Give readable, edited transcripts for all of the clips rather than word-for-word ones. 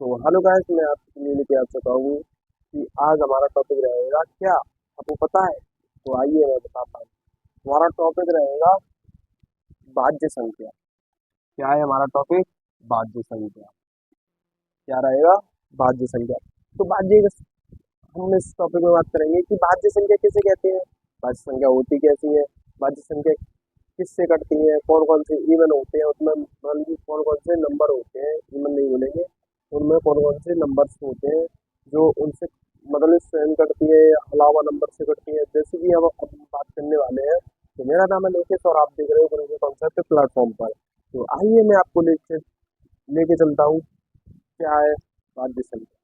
तो hello guys, मैं आपके लिए लेके आ चुका हूँ कि आज हमारा टॉपिक रहेगा क्या आपको पता है। तो आइए मैं बताता हूँ। हमारा टॉपिक रहेगा भाज्य संख्या। क्या है हमारा टॉपिक? भाज्य संख्या। क्या रहेगा? भाज्य संख्या। तो भाज्य हम इस टॉपिक में बात करेंगे कि भाज्य संख्या किसे कहते हैं, भाज्य संख्या होती कैसी है, भाज्य संख्या किससे कटती है, कौन कौन से इवन होते हैं उसमें, मान लीजिए कौन कौन से नंबर होते हैं, इवन नहीं बोलेंगे, उनमें कौन कौन से नंबर्स होते हैं जो उनसे मतलब स्वयं कटती है या अलावा नंबर से कटती है, जैसे कि हम अब बात करने वाले हैं। तो मेरा नाम है लोकेश और आप देख रहे हो गुरुजी कॉन्सेप्ट प्लेटफॉर्म पर। तो आइए मैं आपको लेके लेके चलता हूँ क्या है भाज्य संख्या।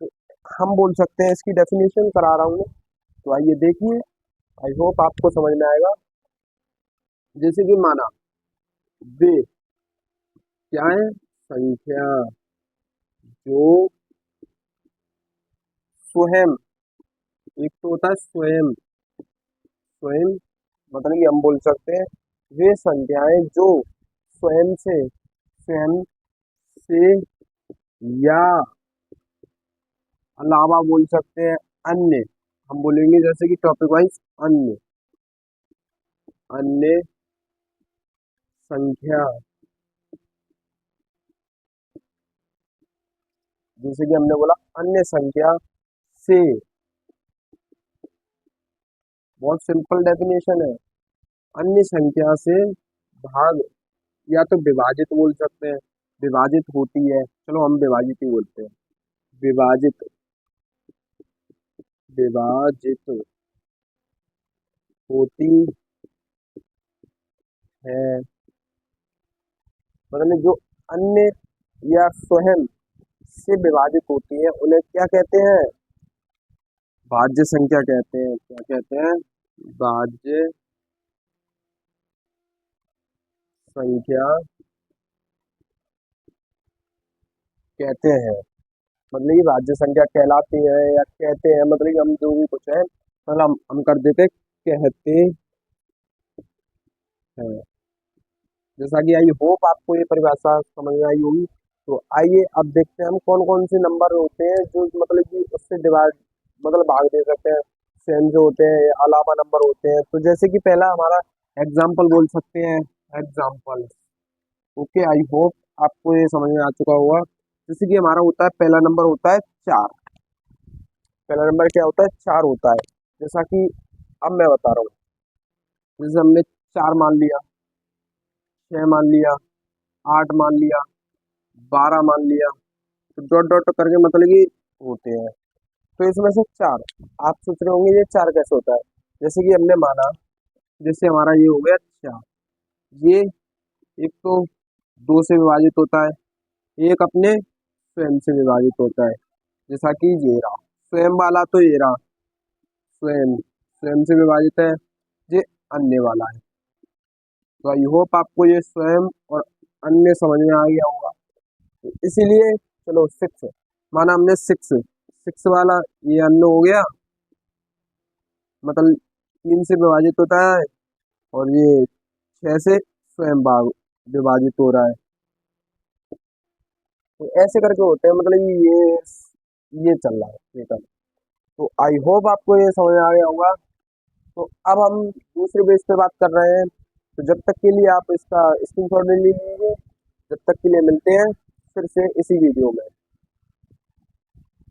तो हम बोल सकते हैं, इसकी डेफिनेशन करा रहा हूँ। तो आइए देखिए, आई होप आपको समझ में आएगा। जैसे कि माना वे क्या है, संख्या जो स्वयं, एक तो होता है स्वयं, स्वयं मतलब कि हम बोल सकते हैं वे संख्याएं जो स्वयं से या अलावा बोल सकते हैं अन्य, हम बोलेंगे जैसे कि टॉपिक वाइज अन्य अन्य संख्या, जैसे कि हमने बोला अन्य संख्या से। बहुत सिंपल डेफिनेशन है। अन्य संख्या से भाग या तो विभाजित बोल सकते हैं, विभाजित होती है, चलो हम विभाजित ही बोलते हैं। विभाजित विभाजित होती है, मतलब जो अन्य या स्वयं से विभाजित होती है उन्हें क्या कहते हैं? भाज्य संख्या कहते हैं। क्या कहते हैं? भाज्य संख्या कहते हैं। मतलब ये भाज्य संख्या कहलाती है या कहते हैं, मतलब कि हम जो भी कुछ है मतलब हम कर देते कहते हैं। जैसा कि आई होप आपको ये परिभाषा समझ में आई होगी। तो आइए अब देखते हैं हम कौन कौन से नंबर होते हैं जो मतलब कि उससे डिवाइड मतलब भाग दे सकते हैं, सेम जो होते हैं, अलावा नंबर होते हैं। तो जैसे कि पहला हमारा एग्जाम्पल बोल सकते हैं, एग्जाम्पल। ओके, आई होप आपको ये समझ में आ चुका होगा। जैसे कि हमारा होता है पहला नंबर होता है चार। पहला नंबर क्या होता है? चार होता है। जैसा कि अब मैं बता रहा हूँ, जैसे हमने चार मान लिया, छह मान लिया, आठ मान लिया, बारह मान लिया, तो डॉट डॉट करके मतलब कि होते हैं। तो इसमें से चार, आप सोच रहे होंगे ये चार कैसे होता है। जैसे कि हमने माना, जैसे हमारा ये हो गया चार, ये एक तो दो से विभाजित होता है, एक अपने स्वयं से विभाजित होता है। जैसा कि ये रहा स्वयं वाला, तो ये रहा स्वयं, स्वयं से विभाजित है। ये अन्य वाला है। तो आई होप आपको ये स्वयं और अन्य समझ में आ गया होगा। तो इसीलिए चलो सिक्स, माना हमने सिक्स, सिक्स वाला ये अन्य हो गया, मतलब तीन से विभाजित होता है, और ये छह से स्वयं भाग विभाजित हो रहा है। तो ऐसे करके होते हैं, मतलब ये चल रहा है ये कर। तो आई होप आपको ये समझ में आ गया होगा। तो अब हम दूसरे बेस पे बात कर रहे हैं। तो जब तक के लिए आप इसका स्क्रीनशॉट ले लीजिए। जब तक के लिए मिलते हैं फिर से इसी वीडियो में।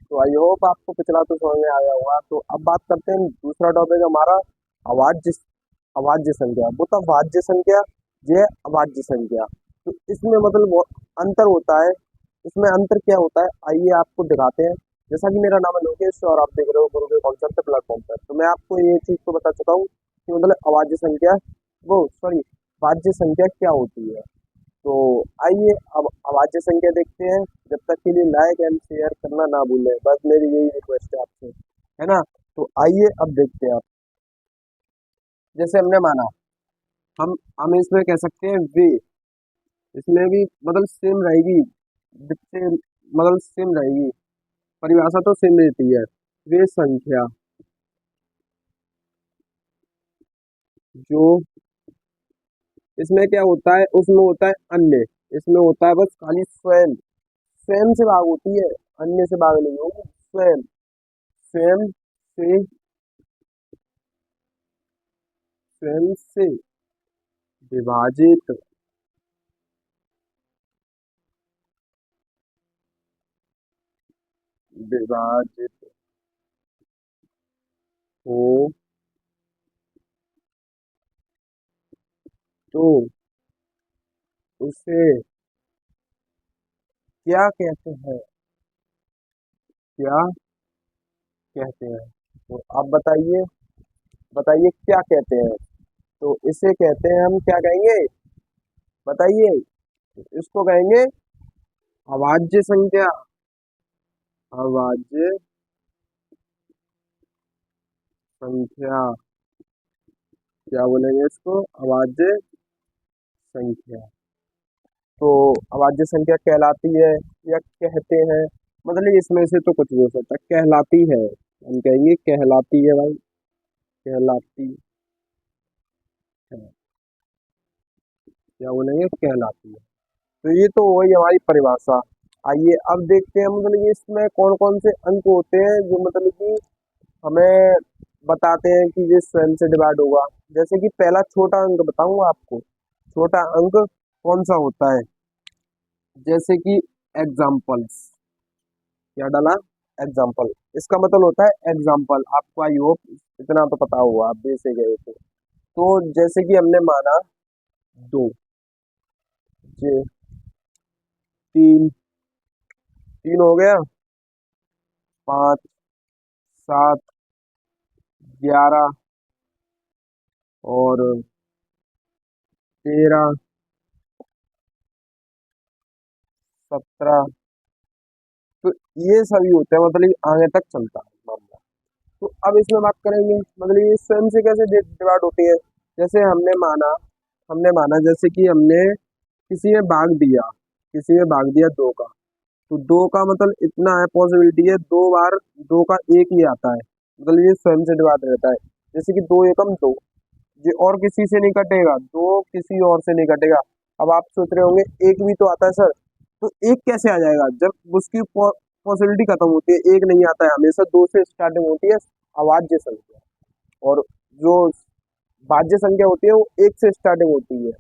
तो आई होप आपको पिछला तो समझ में आया होगा। तो अब बात करते हैं दूसरा टॉपिक हमारा, अवाज्य अवाज्य संख्या। वो तो वाज्य संख्या, ये अवाज्य संख्या। तो इसमें मतलब अंतर होता है। इसमें अंतर क्या होता है, आइए आपको दिखाते हैं। जैसा कि मेरा नाम है लोकेश और आप देख रहे हो गुरु के कॉन्सेप्ट प्लेटफॉर्म पर। तो मैं आपको ये चीज तो बता चुका हूँ कि मतलब अवाज्य संख्या, वो सॉरी, वाज्य संख्या क्या होती है। तो आइए अब अवाज्य संख्या देखते हैं। जब तक के लिए लाइक एंड शेयर करना ना भूलें, बस मेरी यही रिक्वेस्ट है आपसे, है ना। तो आइए अब देखते हैं आप। जैसे हमने माना, हम इसमें कह सकते हैं वे, इसमें भी मतलब सेम रहेगी, जितने मतलब सेम रहेगी, परिभाषा तो सेम रहती है। वे संख्या जो, इसमें क्या होता है, उसमें होता है अन्य, इसमें होता है बस खाली स्वयं, स्वयं से भाग होती है, अन्य से भाग नहीं होगी। स्वयं, स्वयं से, स्वयं से विभाजित, विभाजित हो तो उसे क्या कहते हैं, क्या कहते हैं? तो आप बताइए, बताइए क्या कहते हैं? तो इसे कहते हैं, हम क्या कहेंगे, बताइए? इसको कहेंगे अभाज्य संख्या, अभाज्य संख्या। क्या बोलेंगे इसको? अभाज्य संख्या। तो अभाज्य संख्या कहलाती है या कहते हैं, मतलब इसमें से तो कुछ भी हो सकता है। कहलाती है, हम कहेंगे कहलाती है भाई, कहलाती है। क्या बोलेंगे? कहलाती है। तो ये तो वही हमारी परिभाषा। आइए अब देखते हैं, मतलब ये इसमें कौन कौन से अंक होते हैं जो मतलब कि हमें बताते हैं कि ये स्वयं से डिवाइड होगा। जैसे कि पहला छोटा अंक बताऊंगा आपको। छोटा अंक कौन सा होता है? जैसे कि एग्जाम्पल्स। क्या डाला? एग्जाम्पल। इसका मतलब होता है एग्जाम्पल। आपको आई होप इतना तो पता होगा, आप दे से गए थे। तो जैसे कि हमने माना दो, ये तीन, तीन हो गया, पाँच, सात, 11 और 13, 17। तो ये सभी होते हैं, मतलब ये आगे तक चलता है मामला। तो अब इसमें बात करेंगे, मतलब ये स्वयं से कैसे डिवाइड होती है। जैसे हमने माना जैसे कि हमने किसी में भाग दिया, किसी में भाग दिया दो का। तो दो का मतलब इतना है, पॉसिबिलिटी है दो बार दो का एक ही आता है, मतलब ये स्वयं से डिवाइड रहता है। जैसे कि दो एकम दो, ये और किसी से नहीं कटेगा, दो किसी और से नहीं कटेगा। अब आप सोच रहे होंगे एक भी तो आता है सर, तो एक कैसे आ जाएगा जब उसकी पॉसिबिलिटी खत्म होती है, एक नहीं आता है, हमेशा दो से स्टार्टिंग होती है अभाज्य संख्या। और जो भाज्य संख्या होती है वो एक से स्टार्टिंग होती है।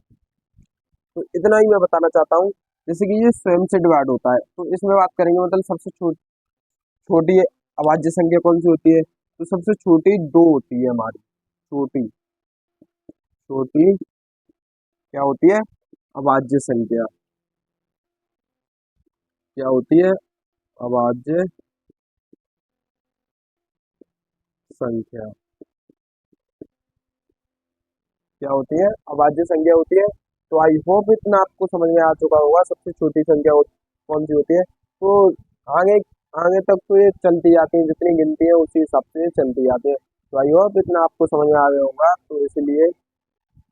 तो इतना ही मैं बताना चाहता हूँ। जैसे कि ये स्वयं से डिवाइड होता है, तो इसमें बात करेंगे, मतलब सबसे छोटी अभाज्य संख्या कौन सी होती है? तो सबसे छोटी दो होती है हमारी। छोटी, छोटी क्या होती है? अभाज्य संख्या। क्या होती है? अभाज्य संख्या। क्या होती है? अभाज्य संख्या होती है। तो आई होप इतना आपको समझ में आ चुका होगा, सबसे छोटी संख्या कौन सी होती है। तो आगे आगे तक तो ये चलती जाती है, जितनी गिनती है उसी हिसाब से ये चलती जाती है। तो आई होप इतना आपको समझ में आ गया होगा। तो इसलिए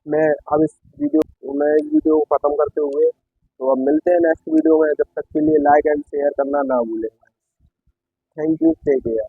मैं अब इस वीडियो को खत्म करते हुए, तो अब मिलते हैं नेक्स्ट वीडियो में। जब तक के लिए लाइक एंड शेयर करना ना भूलें। Thank you, take care.